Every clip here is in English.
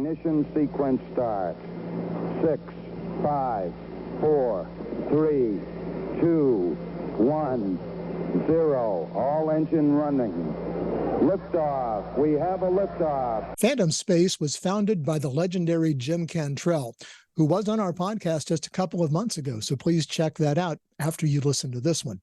Ignition sequence start. 6, 5, 4, 3, 2, 1, 0. All engine running. Liftoff. We have a liftoff. Phantom Space was founded by the legendary Jim Cantrell, who was on our podcast just a couple of months ago. So please check that out after you listen to this one.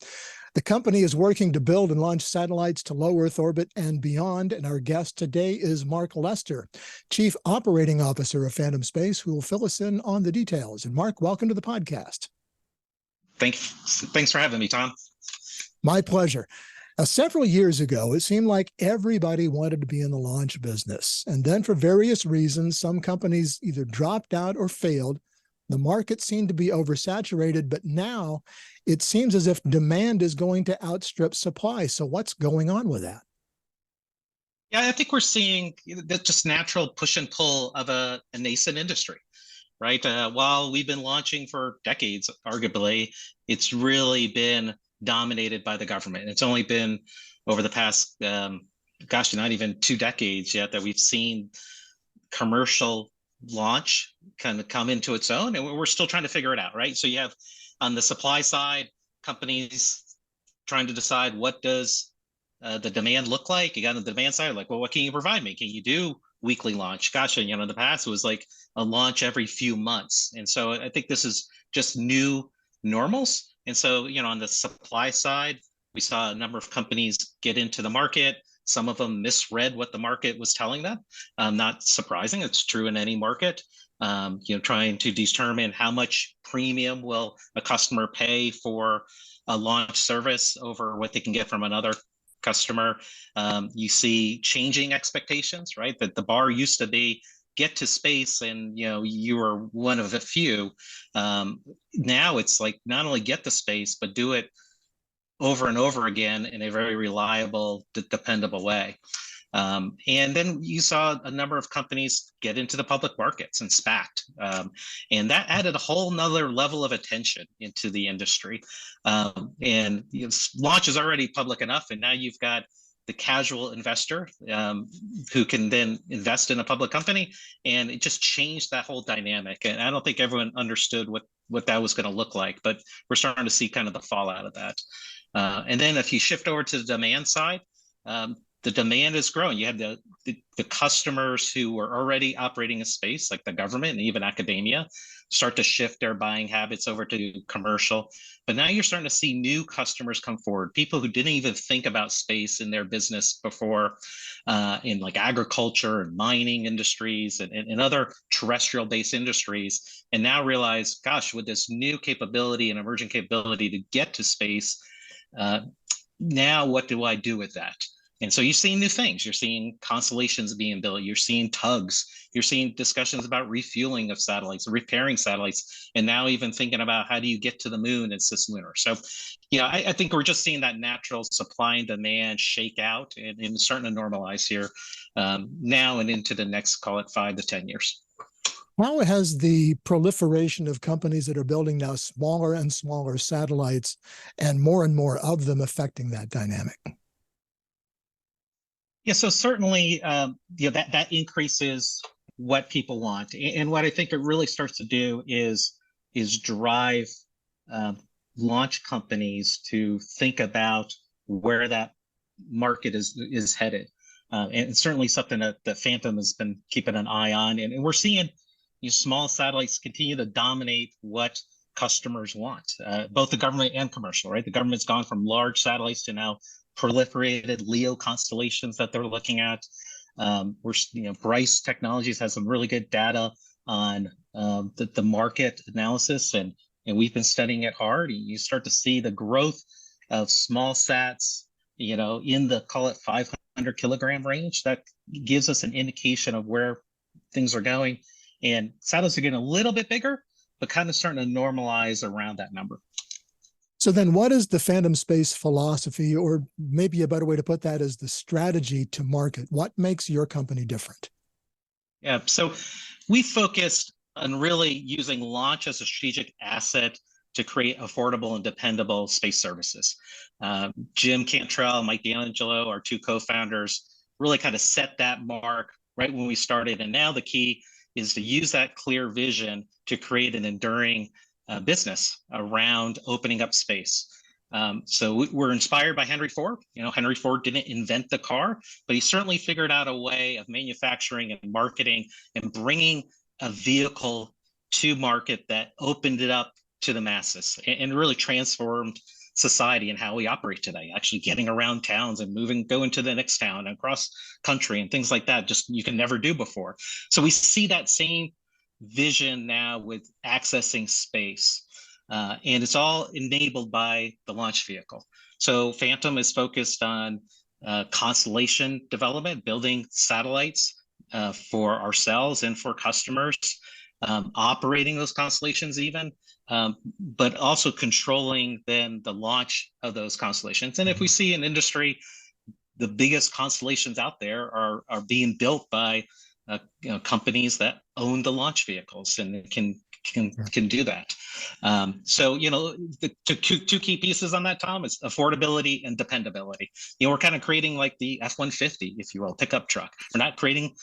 The company is working to build and launch satellites to low Earth orbit and beyond. And our guest today is Mark Lester, Chief Operating Officer of Phantom Space, who will fill us in on the details. And Mark, welcome to the podcast. Thanks for having me, Tom. My pleasure. Now, several years ago, it seemed like everybody wanted to be in the launch business. And then for various reasons, some companies either dropped out or failed. The market seemed to be oversaturated, but now it seems as if demand is going to outstrip supply. So what's going on with that? Yeah, I think we're seeing the just natural push and pull of a nascent industry, right? While we've been launching for decades, arguably, it's really been dominated by the government. It's only been over the past, not even 2 decades yet that we've seen commercial launch kind of come into its own, and we're still trying to figure it out, right? So you have on the supply side, companies trying to decide what does the demand look like. You got on the demand side, like, well, what can you provide me? Can you do weekly launch? Gosh, and in the past it was like a launch every few months. And so I think this is just new normals. And so, on the supply side, we saw a number of companies get into the market. Some of them misread what the market was telling them. Not surprising, it's true in any market. Trying to determine how much premium will a customer pay for a launch service over what they can get from another customer. You see changing expectations, right? That the bar used to be get to space and you were one of a few. Now it's like not only get to space, but do it over and over again in a very reliable, dependable way. And then you saw a number of companies get into the public markets and SPAC'd. And that added a whole nother level of attention into the industry. And launch is already public enough, and now you've got the casual investor who can then invest in a public company, and it just changed that whole dynamic. And I don't think everyone understood what that was going to look like, but we're starting to see kind of the fallout of that. And then if you shift over to the demand side, the demand is growing. You have the customers who were already operating in space, like the government and even academia, start to shift their buying habits over to commercial. But now you're starting to see new customers come forward, people who didn't even think about space in their business before, in like agriculture and mining industries and other terrestrial-based industries, and now realize, gosh, with this new capability and emerging capability to get to space, now what do I do with that? And so you're seeing new things. You're seeing constellations being built. You're seeing tugs. You're seeing discussions about refueling of satellites, repairing satellites, and now even thinking about how do you get to the moon and cislunar. So, I think we're just seeing that natural supply and demand shake out and starting to normalize here now and into the next, call it 5 to 10 years. How has the proliferation of companies that are building now smaller and smaller satellites and more of them affecting that dynamic? Yeah, so certainly, that increases what people want, and what I think it really starts to do is drive launch companies to think about where that market is headed, and it's certainly something that Phantom has been keeping an eye on, and we're seeing small satellites continue to dominate what customers want, both the government and commercial. Right, the government's gone from large satellites to now proliferated LEO constellations that they're looking at. Bryce Technologies has some really good data on the market analysis, and we've been studying it hard. You start to see the growth of small sats, in the, call it 500 kilogram range. That gives us an indication of where things are going. And satellites are getting a little bit bigger, but kind of starting to normalize around that number. So then what is the Phantom Space philosophy, or maybe a better way to put that is the strategy to market? What makes your company different? Yeah, so we focused on really using launch as a strategic asset to create affordable and dependable space services. Jim Cantrell, Mike D'Angelo, our 2 co-founders, really kind of set that mark right when we started. And now the key is to use that clear vision to create an enduring business around opening up space. So we're inspired by Henry Ford. Henry Ford didn't invent the car, but he certainly figured out a way of manufacturing and marketing and bringing a vehicle to market that opened it up to the masses and really transformed society and how we operate today, actually getting around towns and going to the next town and across country and things like that, just you can never do before. So we see that same vision now with accessing space. And it's all enabled by the launch vehicle. So Phantom is focused on constellation development, building satellites for ourselves and for customers, operating those constellations even, but also controlling then the launch of those constellations. And if we see in industry, the biggest constellations out there are being built by companies that own the launch vehicles and can do that. So the two key pieces on that, Tom, is affordability and dependability. We're kind of creating like the F-150, if you will, pickup truck. We're not creating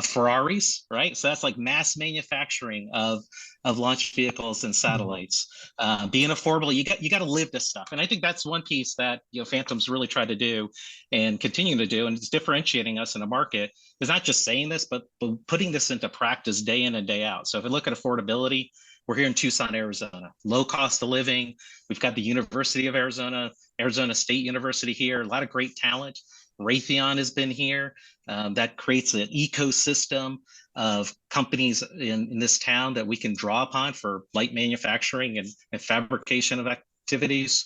Ferraris, right? So that's like mass manufacturing of launch vehicles and satellites. Being affordable, you got to live this stuff, and I think that's one piece that Phantom's really tried to do and continue to do, and it's differentiating us in the market. Is not just saying this, but putting this into practice day in and day out. So if we look at affordability, we're here in Tucson, Arizona, low cost of living. We've got the University of Arizona, Arizona State University here, a lot of great talent. Raytheon has been here. That creates an ecosystem of companies in this town that we can draw upon for light manufacturing and fabrication of activities.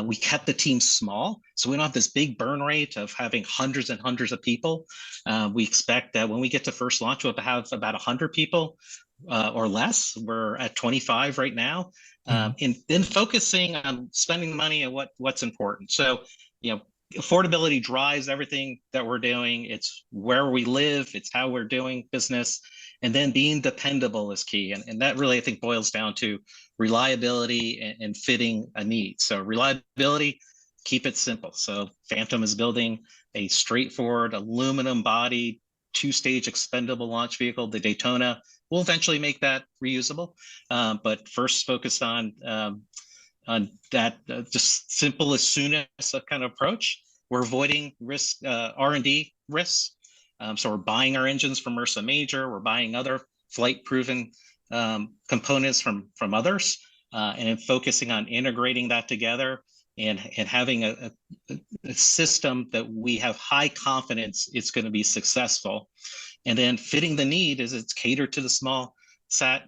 We kept the team small, so we don't have this big burn rate of having hundreds and hundreds of people. We expect that when we get to first launch, we'll have about 100 people or less. We're at 25 right now, and then focusing on spending money on what's important. So, affordability drives everything that we're doing. It's where we live, it's how we're doing business, and then being dependable is key. And that really, I think, boils down to reliability and fitting a need. So reliability, keep it simple. So Phantom is building a straightforward aluminum bodied 2-stage expendable launch vehicle. The Daytona will eventually make that reusable, but first focused on that just simple as soon as a kind of approach. We're avoiding risk, R&D risks. So we're buying our engines from Ursa Major. We're buying other flight-proven components from others, and then focusing on integrating that together and having a system that we have high confidence it's going to be successful. And then fitting the need is it's catered to the small sat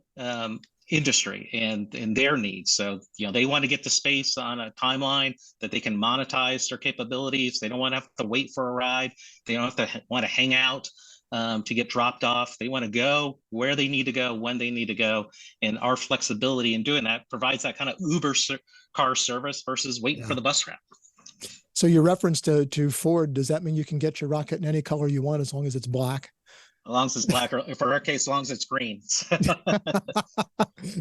industry and their needs. So, they want to get to space on a timeline that they can monetize their capabilities. They don't want to have to wait for a ride. They don't have to want to hang out to get dropped off. They want to go where they need to go, when they need to go. And our flexibility in doing that provides that kind of Uber car service versus waiting for the bus route. So your reference to Ford, does that mean you can get your rocket in any color you want as long as it's black? As long as it's black, or for our case, as long as it's green.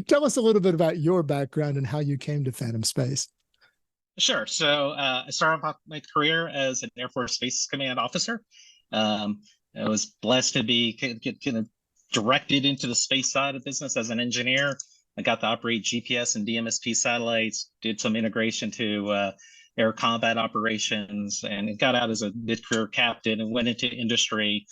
Tell us a little bit about your background and how you came to Phantom Space. Sure. So I started off my career as an Air Force Space Command officer. I was blessed to be kind of directed into the space side of business as an engineer. I got to operate GPS and DMSP satellites, did some integration to air combat operations, and got out as a mid-career captain and went into industry.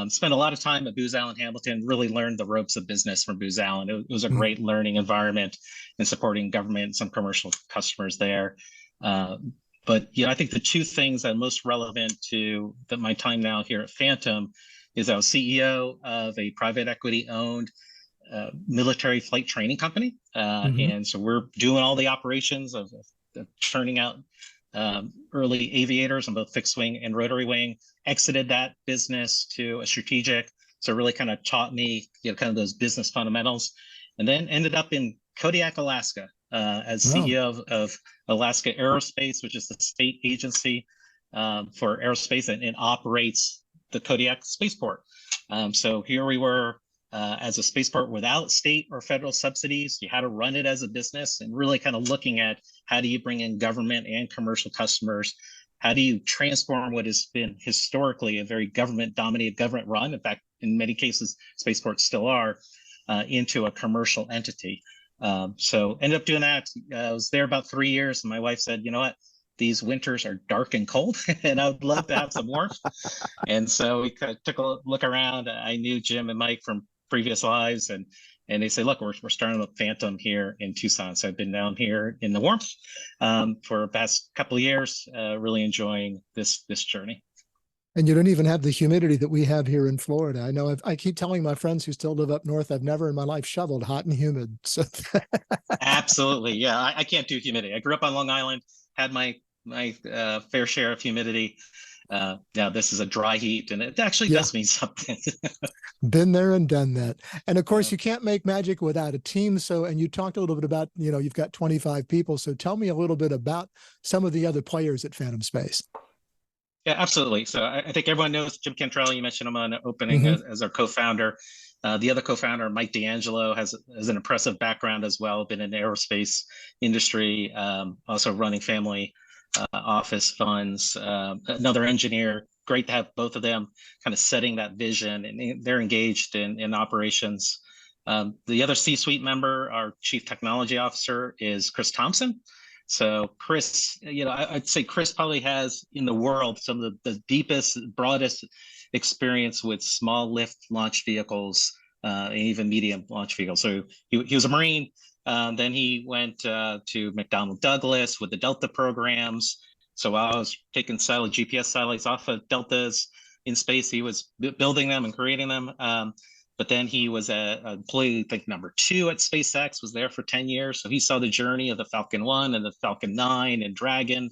Spent a lot of time at Booz Allen Hamilton, really learned the ropes of business from Booz Allen. It was a great learning environment and supporting government and some commercial customers there. But I think the two things that are most relevant to my time now here at Phantom is I was CEO of a private equity owned military flight training company. And so we're doing all the operations of churning out early aviators on both fixed wing and rotary wing. Exited that business to a strategic, so really kind of taught me kind of those business fundamentals, and then ended up in Kodiak, Alaska, as CEO of Alaska Aerospace, which is the state agency for aerospace and operates the Kodiak spaceport. So here we were as a spaceport without state or federal subsidies. You had to run it as a business and really kind of looking at how do you bring in government and commercial customers. how do you transform what has been historically a very government-dominated, government-run, in fact, in many cases, spaceports still are, into a commercial entity. So ended up doing that. I was there about 3 years, and my wife said, you know what? These winters are dark and cold, and I would love to have some warmth. And so we took a look around. I knew Jim and Mike from previous lives, and they say, look, we're starting with Phantom here in Tucson. So I've been down here in the warmth for the past couple of years, really enjoying this journey. And you don't even have the humidity that we have here in Florida. I know I keep telling my friends who still live up north, I've never in my life shoveled hot and humid. So Absolutely. Yeah, I can't do humidity. I grew up on Long Island, had my fair share of humidity. Now this is a dry heat, and it actually does mean something. Been there and done that. And of course, you can't make magic without a team. So, and you talked a little bit about, you've got 25 people. So tell me a little bit about some of the other players at Phantom Space. Yeah, absolutely. So I think everyone knows Jim Cantrell. You mentioned him on the opening as our co-founder. The other co-founder, Mike D'Angelo, has an impressive background as well, been in the aerospace industry, also running family office funds. Another engineer, great to have both of them kind of setting that vision, and they're engaged in operations. The other C-suite member, our chief technology officer, is Chris Thompson. So Chris, I'd say Chris probably has in the world some of the deepest, broadest experience with small lift launch vehicles, and even medium launch vehicles. So he was a Marine. Then he went to McDonnell Douglas with the Delta programs. So while I was taking GPS satellites off of Deltas in space, he was building them and creating them. But then he was an employee, I think, number 2 at SpaceX, was there for 10 years. So he saw the journey of the Falcon 1 and the Falcon 9 and Dragon.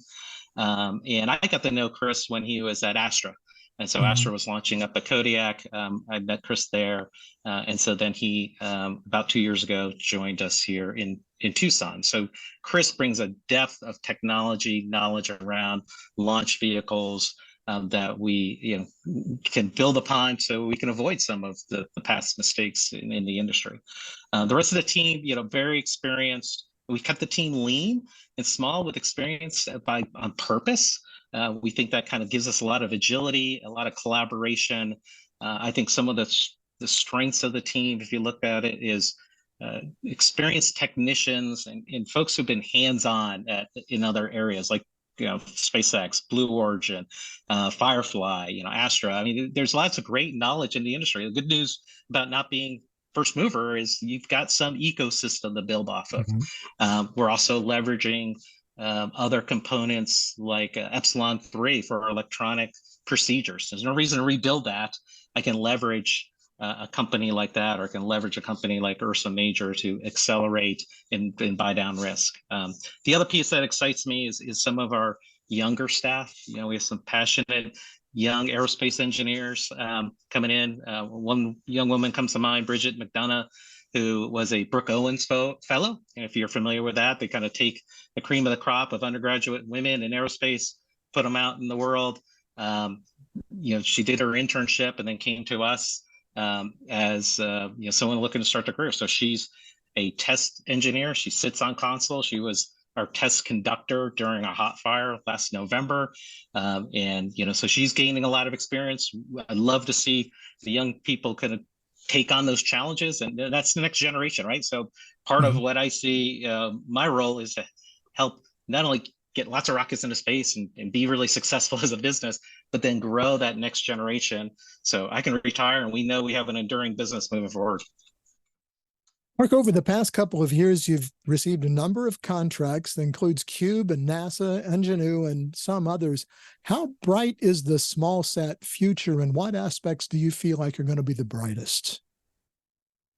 And I got to know Chris when he was at Astra. And so Astra was launching up a Kodiak. I met Chris there. And so then he, about 2 years ago, joined us here in Tucson. So Chris brings a depth of technology knowledge around launch vehicles that we can build upon, so we can avoid some of the past mistakes in the industry. The rest of the team, very experienced. We kept the team lean and small with experience on purpose. We think that kind of gives us a lot of agility, a lot of collaboration. I think some of the strengths of the team, if you look at it, is experienced technicians and folks who've been hands-on in other areas like SpaceX, Blue Origin, Firefly, Astra. I mean, there's lots of great knowledge in the industry. The good news about not being first mover is you've got some ecosystem to build off of. We're also leveraging other components like Epsilon 3 for our electronic procedures. There's no reason to rebuild that. I can leverage a company like that, or can leverage a company like Ursa Major to accelerate and buy down risk. The other piece that excites me is some of our younger staff. We have some passionate young aerospace engineers coming in. One young woman comes to mind, Bridget McDonough, who was a Brooke Owens fellow. And if you're familiar with that, they kind of take the cream of the crop of undergraduate women in aerospace, put them out in the world. She did her internship and then came to us as someone looking to start their career. So she's a test engineer. She sits on console. She was our test conductor during a hot fire last November. So she's gaining a lot of experience. I'd love to see the young people kind of take on those challenges, and that's the next generation, right? So part of what I see, my role is to help not only get lots of rockets into space and be really successful as a business, but then grow that next generation so I can retire and we know we have an enduring business moving forward. Mark, over the past couple of years, you've received a number of contracts that includes Cube and NASA, Ingenue, and some others. How bright is the small sat future, and what aspects do you feel like are going to be the brightest?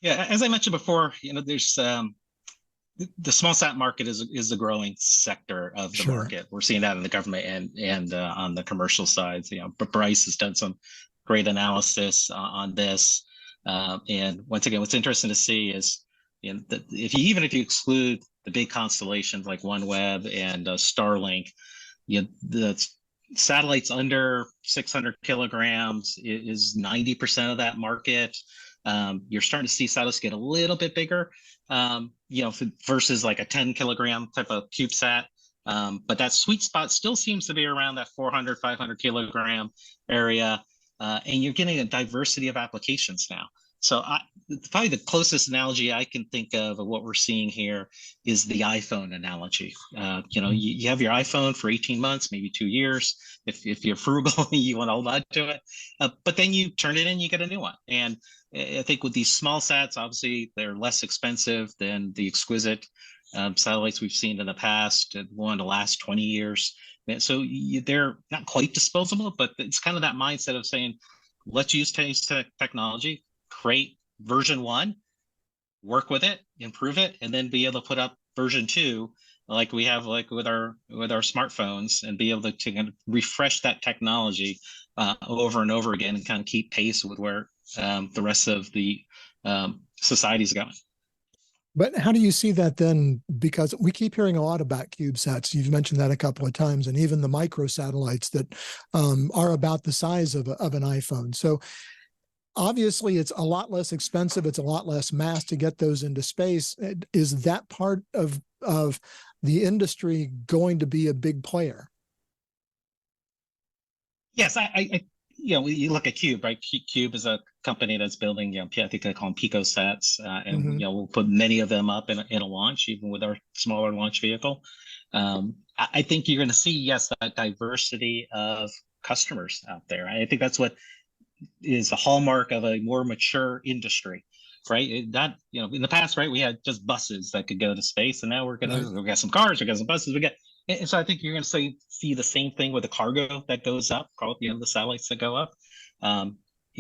Yeah, as I mentioned before, there's the small sat market is a growing sector of the market. We're seeing that in the government and on the commercial side. But Bryce has done some great analysis on this. And once again, what's interesting to see is that if you exclude the big constellations like OneWeb and Starlink, the satellites under 600 kilograms is 90% of that market. You're starting to see satellites get a little bit bigger, versus like a 10 kilogram type of CubeSat. But that sweet spot still seems to be around that 400, 500 kilogram area. And you're getting a diversity of applications now. So probably the closest analogy I can think of what we're seeing here is the iPhone analogy. You have your iPhone for 18 months, maybe 2 years. If you're frugal, you want to hold on to it. But then you turn it in, you get a new one. And I think with these small sats, obviously, they're less expensive than the exquisite satellites we've seen in the past, one to last 20 years. And so they're not quite disposable, but it's kind of that mindset of saying, let's use today's technology, create version 1, work with it, improve it, and then be able to put up version 2, like we have like with our smartphones, and be able to kind of refresh that technology over and over again, and kind of keep pace with where the rest of the society is going. But how do you see that then? Because we keep hearing a lot about CubeSats. You've mentioned that a couple of times, and even the microsatellites that are about the size of an iPhone. So obviously, it's a lot less expensive. It's a lot less mass to get those into space. Is that part of the industry going to be a big player? Yes, you look at Cube, right? Cube is a company that's building, I think they call them picosats, and we'll put many of them up in a launch, even with our smaller launch vehicle. I think you're going to see, yes, that diversity of customers out there. I think that's what is a hallmark of a more mature industry, right? In the past, right, we had just buses that could go to space, and now we got some cars, we got some buses, and so I think you're going to see the same thing with the cargo that goes up, the satellites that go up.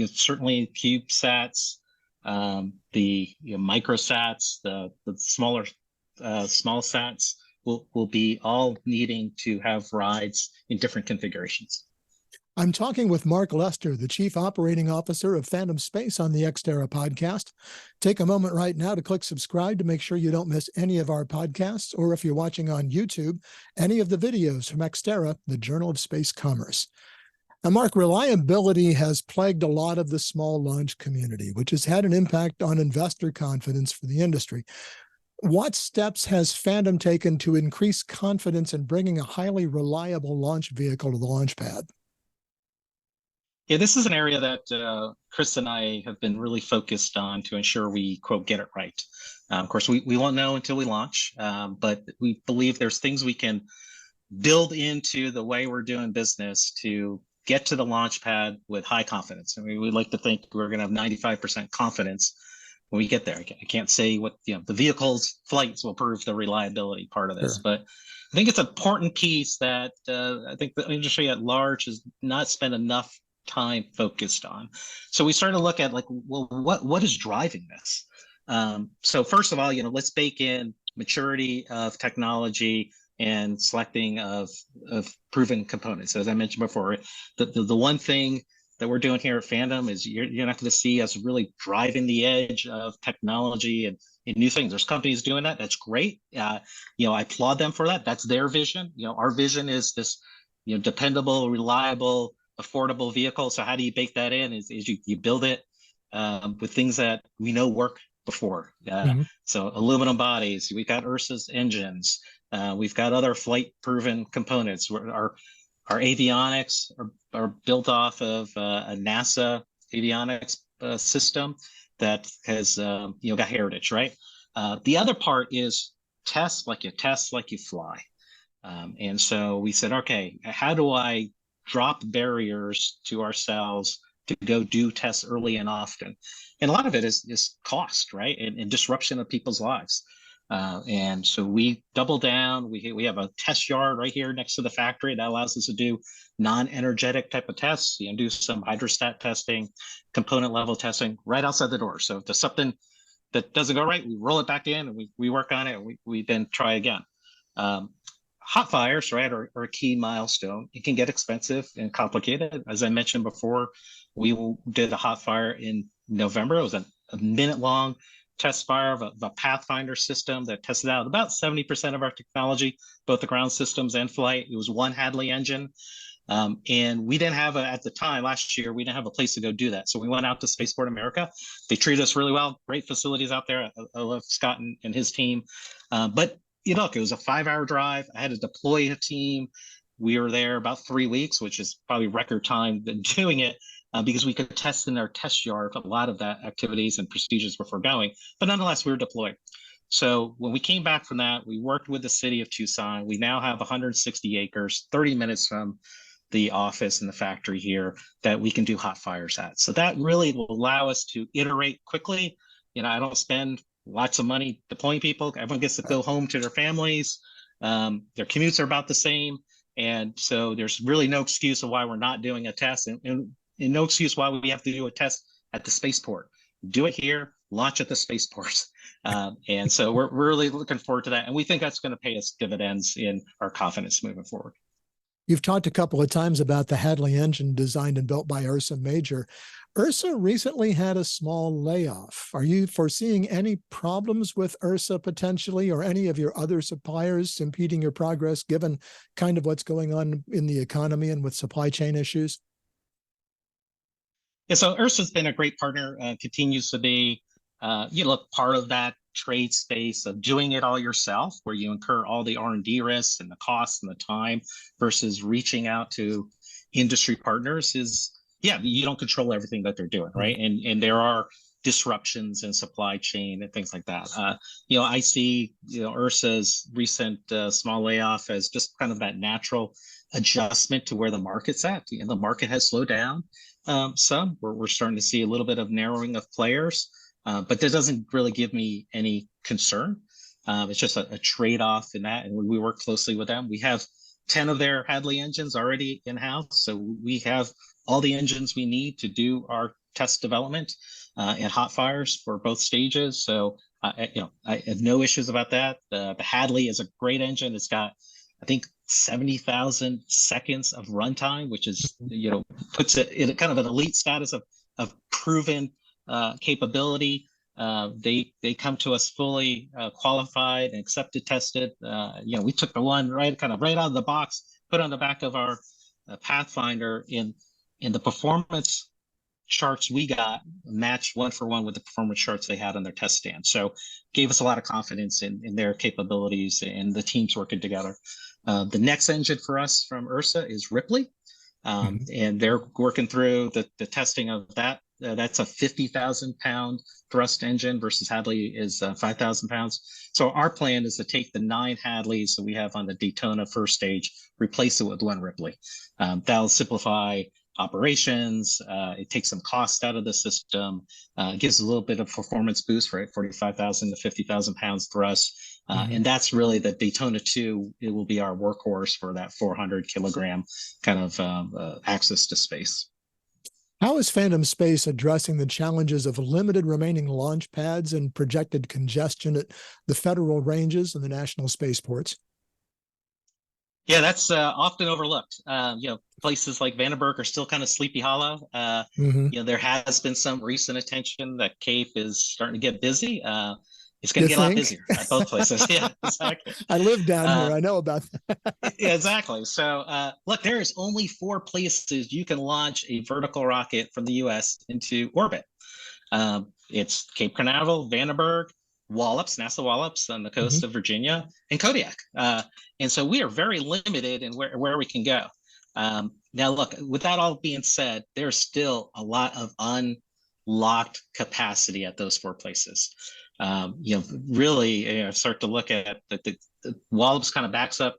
Certainly CubeSats, the microsats, the smaller small sats will be all needing to have rides in different configurations. I'm talking with Mark Lester, the Chief Operating Officer of Phantom Space on the Ex Terra Podcast. Take a moment right now to click subscribe to make sure you don't miss any of our podcasts, or if you're watching on YouTube, any of the videos from Ex Terra, the Journal of Space Commerce. Now, Mark, reliability has plagued a lot of the small launch community, which has had an impact on investor confidence for the industry. What steps has Phantom taken to increase confidence in bringing a highly reliable launch vehicle to the launch pad? Yeah, this is an area that Chris and I have been really focused on to ensure we, quote, get it right. Of course, we won't know until we launch, but we believe there's things we can build into the way we're doing business to get to the launch pad with high confidence. I mean, we like to think we're going to have 95% confidence when we get there. I can't say what the vehicle's flights will prove the reliability part of this, but I think it's an important piece that I think the industry at large has not spent enough time focused on. So we started to look at what is driving this? So first of all, let's bake in maturity of technology and selecting of proven components. As I mentioned before, the one thing that we're doing here at Phantom is you're not going to see us really driving the edge of technology and new things. There's companies doing that. That's great. I applaud them for that. That's their vision. Our vision is this, dependable, reliable, affordable vehicle. So how do you bake that in? Is you build it with things that we know work before. So aluminum bodies. We've got Ursa's engines. We've got other flight-proven components. Our avionics are built off of a NASA avionics system that has got heritage, right? The other part is test like you fly. And so we said, okay, how do I drop barriers to ourselves to go do tests early and often? And a lot of it is cost, right? And disruption of people's lives. And so we double down. We have a test yard right here next to the factory that allows us to do non-energetic type of tests, do some hydrostat testing, component level testing right outside the door. So if there's something that doesn't go right, we roll it back in and we work on it. And we then try again. Hot fires, right, are a key milestone. It can get expensive and complicated. As I mentioned before, we did a hot fire in November. It was a minute-long test fire of a Pathfinder system that tested out about 70% of our technology, both the ground systems and flight. It was one Hadley engine. And we didn't have at the time last year, we didn't have a place to go do that. So we went out to Spaceport America. They treated us really well, great facilities out there. I love Scott and his team. But look, it was a 5-hour drive. I had to deploy a team. We were there about 3 weeks, which is probably record time than doing it, because we could test in our test yard a lot of that activities and procedures before going. But nonetheless, we were deployed. So when we came back from that, we worked with the city of Tucson. We now have 160 acres, 30 minutes from the office and the factory here that we can do hot fires at. So that really will allow us to iterate quickly. I don't spend lots of money deploying people. Everyone gets to go home to their families. Their commutes are about the same. And so there's really no excuse of why we're not doing a test, and no excuse why we have to do a test at the spaceport. Do it here, launch at the spaceport. And so we're really looking forward to that. And we think that's going to pay us dividends in our confidence moving forward. You've talked a couple of times about the Hadley engine designed and built by Ursa Major. Ursa recently had a small layoff. Are you foreseeing any problems with Ursa potentially, or any of your other suppliers impeding your progress, given kind of what's going on in the economy and with supply chain issues? Yeah, so Ursa's been a great partner, continues to be, part of that trade space of doing it all yourself, where you incur all the R&D risks and the costs and the time, versus reaching out to industry partners is, you don't control everything that they're doing, right? And there are disruptions in supply chain and things like that. I see, Ursa's recent small layoff as just kind of that natural adjustment to where the market's at. The market has slowed down some. We're starting to see a little bit of narrowing of players, but that doesn't really give me any concern. It's just a trade-off in that, and we work closely with them. We have 10 of their Hadley engines already in-house, so we have all the engines we need to do our test development and hot fires for both stages. So I have no issues about that. The Hadley is a great engine. It's got, I think, 70,000 seconds of runtime, which is, puts it in kind of an elite status of proven capability. They come to us fully qualified and accepted, tested. We took the one right out of the box, put on the back of our Pathfinder, in the performance charts we got matched 1-for-1 with the performance charts they had on their test stand. So gave us a lot of confidence in their capabilities and the teams working together. The next engine for us from Ursa is Ripley. And they're working through the testing of that. That's a 50,000 pound thrust engine versus Hadley is 5,000 pounds. So our plan is to take the 9 Hadleys that we have on the Daytona first stage, replace it with 1 Ripley. That'll simplify operations. It takes some cost out of the system. It gives a little bit of performance boost, right? 45,000 to 50,000 pounds thrust. And that's really the Daytona 2. It will be our workhorse for that 400 kilogram kind of access to space. How is Phantom Space addressing the challenges of limited remaining launch pads and projected congestion at the federal ranges and the national spaceports? Yeah, that's often overlooked. Places like Vandenberg are still kind of Sleepy Hollow. There has been some recent attention that Cape is starting to get busy. It's going to get a lot busier at both places. Yeah, exactly. I live down here. I know about that. Yeah, exactly. So look, there is only 4 places you can launch a vertical rocket from the U.S. into orbit. It's Cape Canaveral, Vandenberg, Wallops, NASA Wallops on the coast of Virginia, and Kodiak. And so we are very limited in where we can go. Now, look, with that all being said, there's still a lot of unlocked capacity at those 4 places. Really start to look at the Wallops kind of backs up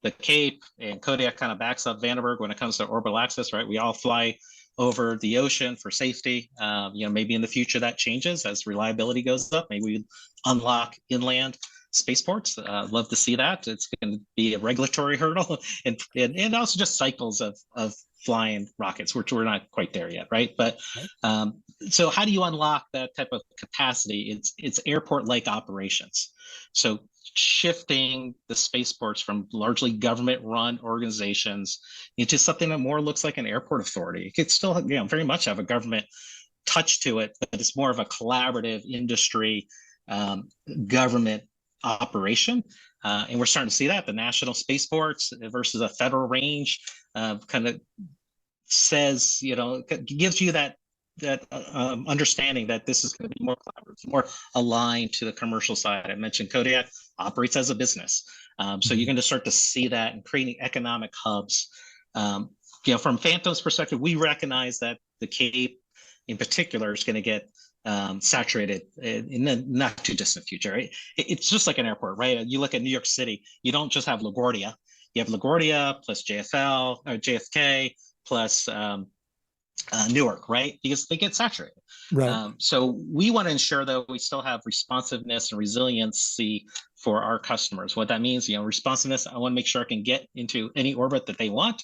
the Cape, and Kodiak kind of backs up Vandenberg when it comes to orbital access, right? We all fly over the ocean for safety. Maybe in the future that changes as reliability goes up. Maybe we unlock inland spaceports. Love to see that. It's going to be a regulatory hurdle and also just cycles of flying rockets, which we're not quite there yet, right? But so how do you unlock that type of capacity? It's airport-like operations. So shifting the spaceports from largely government-run organizations into something that more looks like an airport authority. It could still, very much have a government touch to it, but it's more of a collaborative industry government operation. And we're starting to see that the national spaceports versus a federal range kind of says, gives you that understanding that this is going to be more collaborative, more aligned to the commercial side. I mentioned Kodiak operates as a business. So you're going to start to see that and creating economic hubs. From Phantom's perspective, we recognize that the Cape in particular is going to get saturated in the not too distant future. Right? It's just like an airport, right? You look at New York City, you don't just have LaGuardia. You have LaGuardia plus JFL or JFK plus Newark, right? Because they get saturated. Right. So we want to ensure that we still have responsiveness and resiliency for our customers. What that means, responsiveness, I want to make sure I can get into any orbit that they want.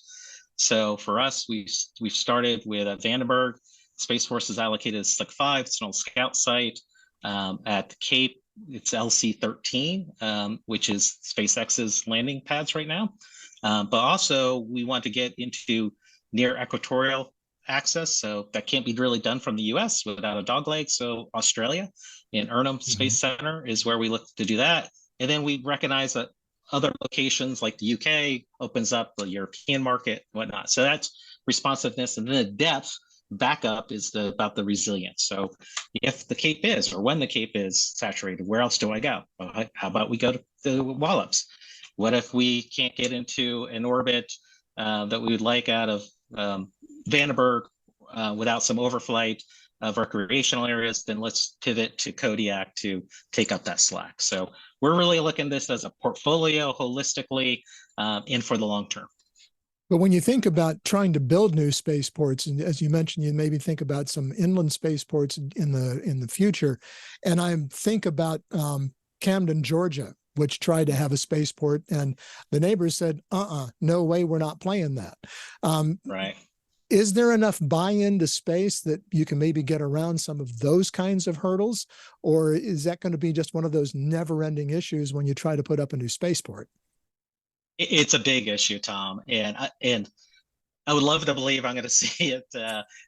So for us, we've started with Vandenberg. Space Force is allocated Slick 5. It's an old scout site at the Cape. It's LC-13, which is SpaceX's landing pads right now. But also we want to get into near equatorial access. So that can't be really done from the US without a dogleg. So Australia in Urnham Space Center is where we look to do that. And then we recognize that other locations like the UK opens up the European market, whatnot. So that's responsiveness. And then the depth backup is about the resilience. So if the Cape is, or when the Cape is saturated, where else do I go? Well, how about we go to the Wallops? What if we can't get into an orbit that we would like out of Vandenberg without some overflight of recreational areas? Then let's pivot to Kodiak to take up that slack. So we're really looking at this as a portfolio holistically and for the long term. But when you think about trying to build new spaceports, and as you mentioned, you maybe think about some inland spaceports in the future, and I think about Camden, Georgia, which tried to have a spaceport, and the neighbors said, no way, we're not playing that. Right. Is there enough buy-in to space that you can maybe get around some of those kinds of hurdles? Or is that going to be just one of those never-ending issues when you try to put up a new spaceport? It's a big issue, Tom. And I would love to believe I'm going to see it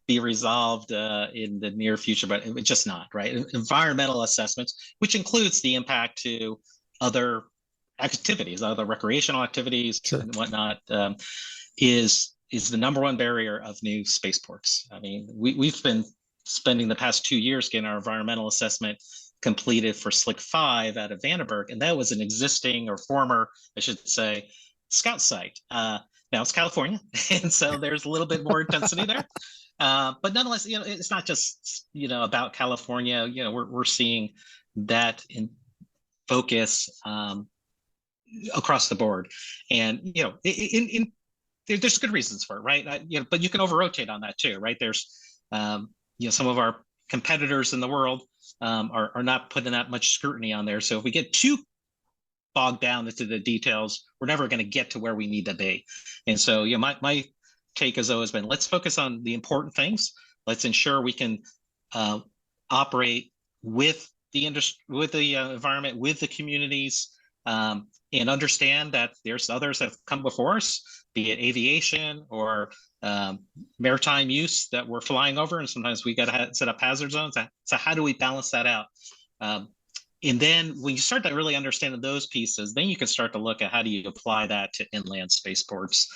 be resolved in the near future, but it's just not, right? Environmental assessments, which includes the impact to other activities, other recreational activities and whatnot, is the number one barrier of new spaceports. I mean, we've been spending the past 2 years getting our environmental assessment completed for Slick 5 out of Vandenberg, and that was an existing or former, I should say, scout site. Now it's California, and so there's a little bit more intensity there. But nonetheless, it's not just about California. We're seeing that in focus across the board, and there's good reasons for it, right? But you can over-rotate on that too, right? There's some of our competitors in the world are not putting that much scrutiny on there. So if we get too bogged down into the details, we're never going to get to where we need to be. And so, my take has always been, let's focus on the important things. Let's ensure we can operate with the industry, with the environment, with the communities, and understand that there's others that have come before us, be it aviation or maritime use that we're flying over, and sometimes we got to set up hazard zones. So how do we balance that out? And then when you start to really understand those pieces, then you can start to look at how do you apply that to inland spaceports.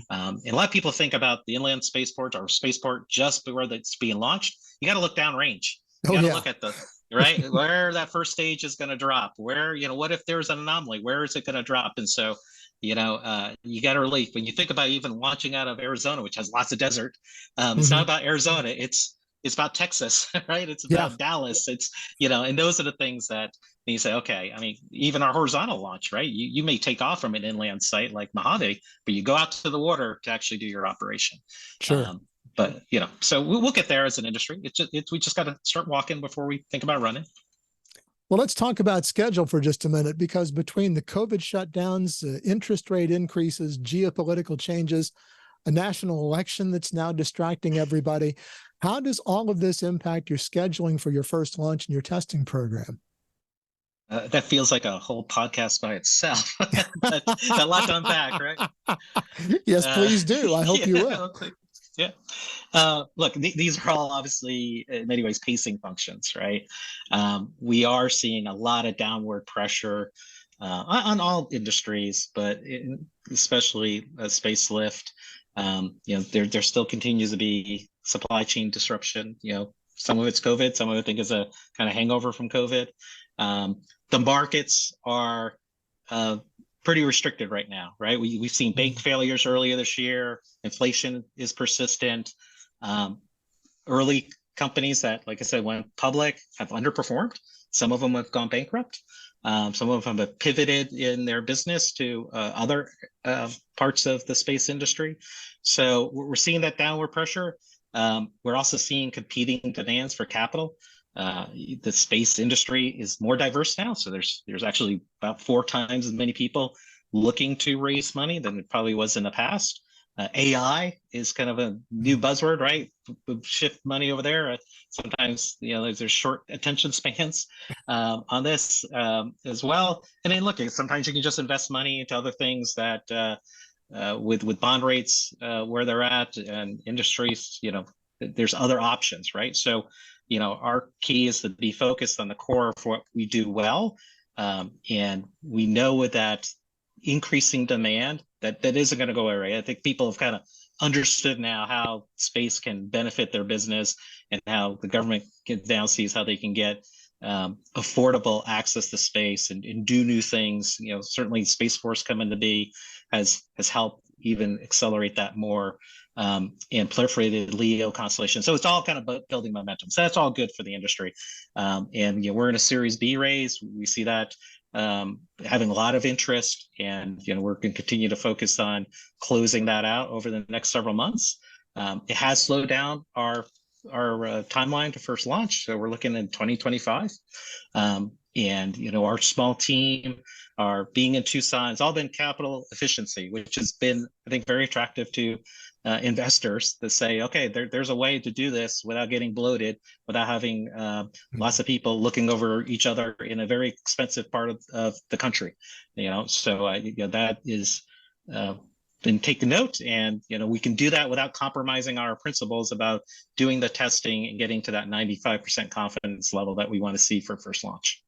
And a lot of people think about the inland spaceport or spaceport just where it's being launched. You got to look downrange. You got to look at the right where that first stage is going to drop. Where what if there's an anomaly? Where is it going to drop? And so you got to really, when you think about even launching out of Arizona, which has lots of desert, it's not about Arizona. It's about Texas, right? It's about Dallas. It's, and those are the things that you say, okay, I mean, even our horizontal launch, right? You may take off from an inland site like Mojave, but you go out to the water to actually do your operation. Sure. But, so we'll get there as an industry. We just got to start walking before we think about running. Well, let's talk about schedule for just a minute, because between the COVID shutdowns, interest rate increases, geopolitical changes, a national election that's now distracting everybody, how does all of this impact your scheduling for your first launch and your testing program? That feels like a whole podcast by itself. A lot to unpack, right? Yes, please do. I hope you will. Yeah. Look, these are all obviously in many ways pacing functions, right? We are seeing a lot of downward pressure on all industries, but especially space lift. There still continues to be supply chain disruption. Some of it's COVID, some of it I think is a kind of hangover from COVID. The markets are pretty restricted right now, right? We've seen bank failures earlier this year. Inflation is persistent. Early companies that, like I said, went public have underperformed. Some of them have gone bankrupt. Some of them have pivoted in their business to other parts of the space industry. So we're seeing that downward pressure. We're also seeing competing demands for capital. The space industry is more diverse now. So there's actually about 4 times as many people looking to raise money than it probably was in the past. AI is kind of a new buzzword, right? Shift money over there. Sometimes, there's short attention spans on this as well. And then look, sometimes you can just invest money into other things that with bond rates where they're at and industries, there's other options, right? So, our key is to be focused on the core of what we do well. And we know with that increasing demand that isn't going to go away, right? I think people have kind of understood now how space can benefit their business and how the government now sees how they can get affordable access to space and do new things. Certainly Space Force coming to be has helped even accelerate that more, and proliferated LEO constellation. So it's all kind of building momentum. So that's all good for the industry. And we're in a Series B raise. We see that having a lot of interest, and we're going to continue to focus on closing that out over the next several months. It has slowed down our timeline to first launch, so we're looking in 2025. And our small team, our being in Tucson, it's all been capital efficiency, which has been, I think, very attractive to investors to say, okay, there's a way to do this without getting bloated, without having lots of people looking over each other in a very expensive part of the country. So that is been taken note, and we can do that without compromising our principles about doing the testing and getting to that 95% confidence level that we want to see for first launch.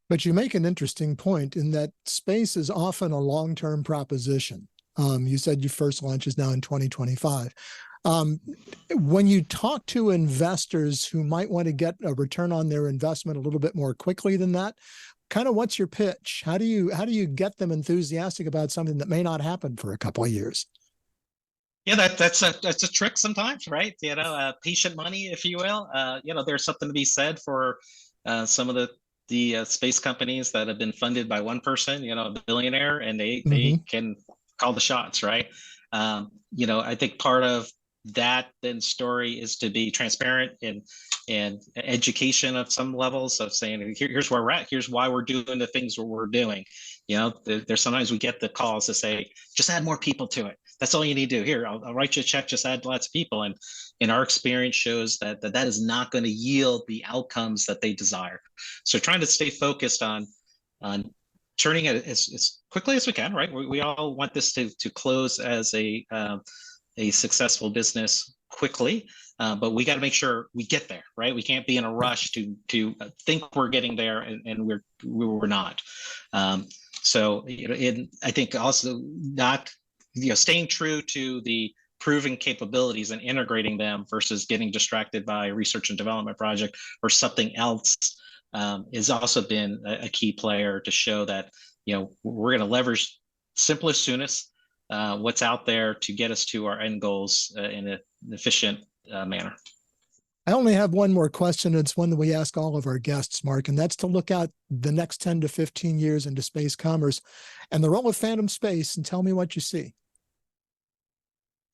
But you make an interesting point in that space is often a long-term proposition. You said your first launch is now in 2025. When you talk to investors who might want to get a return on their investment a little bit more quickly than that, kind of what's your pitch? How do you get them enthusiastic about something that may not happen for a couple of years? Yeah, that's a trick sometimes, right? Patient money, if you will. There's something to be said for some of the space companies that have been funded by one person, a billionaire, and they can call the shots, right? I think part of that then story is to be transparent and education of some levels of saying, here's where we're at, here's why we're doing the things we're doing. There's sometimes we get the calls to say, just add more people to it. That's all you need to do. Here, I'll write you a check, just add lots of people. And our experience shows that is not going to yield the outcomes that they desire. So trying to stay focused on turning it as quickly as we can, right? We all want this to close as a successful business quickly, but we got to make sure we get there, right? We can't be in a rush to think we're getting there and we're not. So I think also not staying true to the proven capabilities and integrating them versus getting distracted by a research and development project or something else has also been a key player to show that we're going to leverage simplest, soonest what's out there to get us to our end goals in an efficient manner. I only have one more question. It's one that we ask all of our guests, Mark, and that's to look out the next 10 to 15 years into space commerce and the role of Phantom Space, and tell me what you see.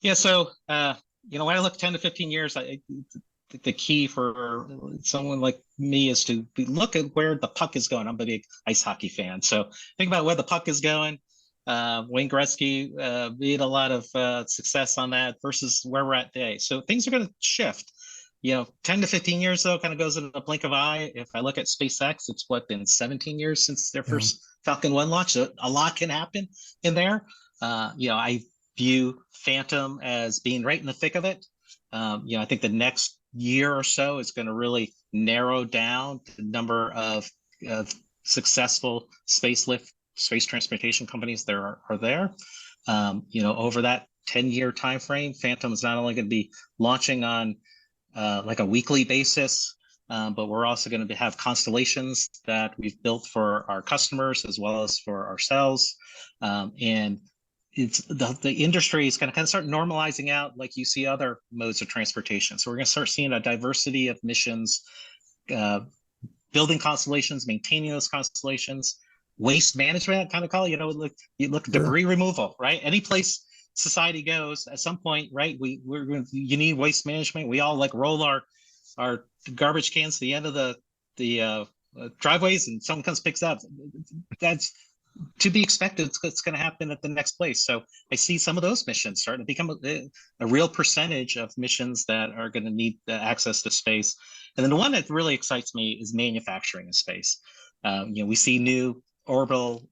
Yeah, so when I look 10 to 15 years, the key for someone like me is to look at where the puck is going. I'm a big ice hockey fan, so think about where the puck is going. Wayne Gretzky made a lot of success on that versus where we're at today. So things are going to shift. 10 to 15 years though kind of goes in a blink of an eye. If I look at SpaceX, it's been 17 years since their first Falcon 1 launch. So a lot can happen in there. I view Phantom as being right in the thick of it. I think the next year or so is going to really narrow down the number of successful space transportation companies there are there. Over that 10-year time frame, Phantom is not only going to be launching on like a weekly basis. But we're also going to have constellations that we've built for our customers as well as for ourselves. And it's the industry is going to kind of start normalizing out like you see other modes of transportation. So we're going to start seeing a diversity of missions, building constellations, maintaining those constellations, waste management, kind of call it, you look debris removal, right? Any place society goes at some point, right? You need waste management. We all like roll our garbage cans to the end of the driveways, and someone comes picks up. That's to be expected. It's going to happen at the next place. So I see some of those missions starting to become a real percentage of missions that are going to need access to space. And then the one that really excites me is manufacturing in space. We see new orbital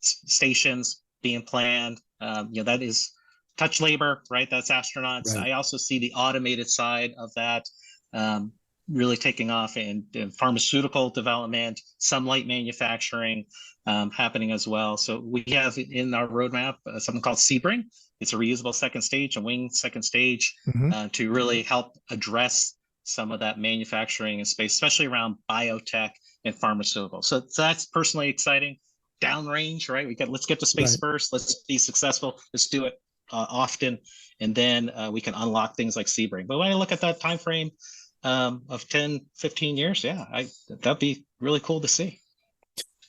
stations being planned. That is touch labor, right? That's astronauts. Right. I also see the automated side of that really taking off in pharmaceutical development, some light manufacturing happening as well. So we have in our roadmap something called Sebring. It's a reusable second stage, a wing second stage, to really help address some of that manufacturing in space, especially around biotech and pharmaceutical. So that's personally exciting. Downrange, right? Let's get to space first. Let's be successful. Let's do it often, and then we can unlock things like Sebring. But when I look at that time frame of 10, 15 years, that'd be really cool to see.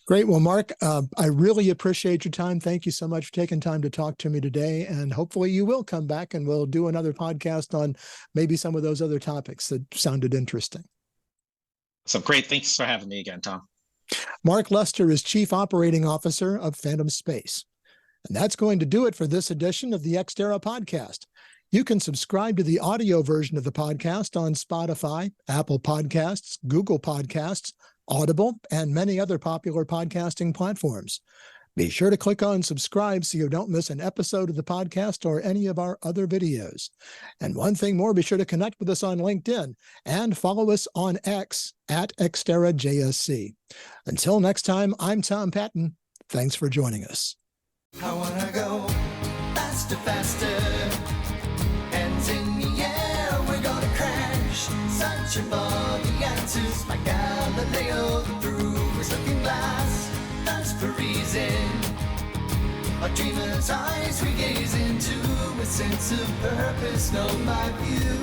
Great. Well, Mark, I really appreciate your time. Thank you so much for taking time to talk to me today. And hopefully you will come back and we'll do another podcast on maybe some of those other topics that sounded interesting. So great. Thanks for having me again, Tom. Mark Lester is Chief Operating Officer of Phantom Space. And that's going to do it for this edition of the Ex Terra Podcast. You can subscribe to the audio version of the podcast on Spotify, Apple Podcasts, Google Podcasts, Audible, and many other popular podcasting platforms. Be sure to click on subscribe so you don't miss an episode of the podcast or any of our other videos. And one thing more, be sure to connect with us on LinkedIn and follow us on X at XterraJSC. Until next time, I'm Tom Patton. Thanks for joining us. I wanna go faster, faster. Hands in the air, we're gonna crash. Searching for the answers, my Galileo through his looking glass. Thirst for reason, our dreamer's eyes we gaze into. A sense of purpose, know my view.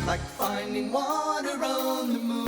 Like finding water on the moon.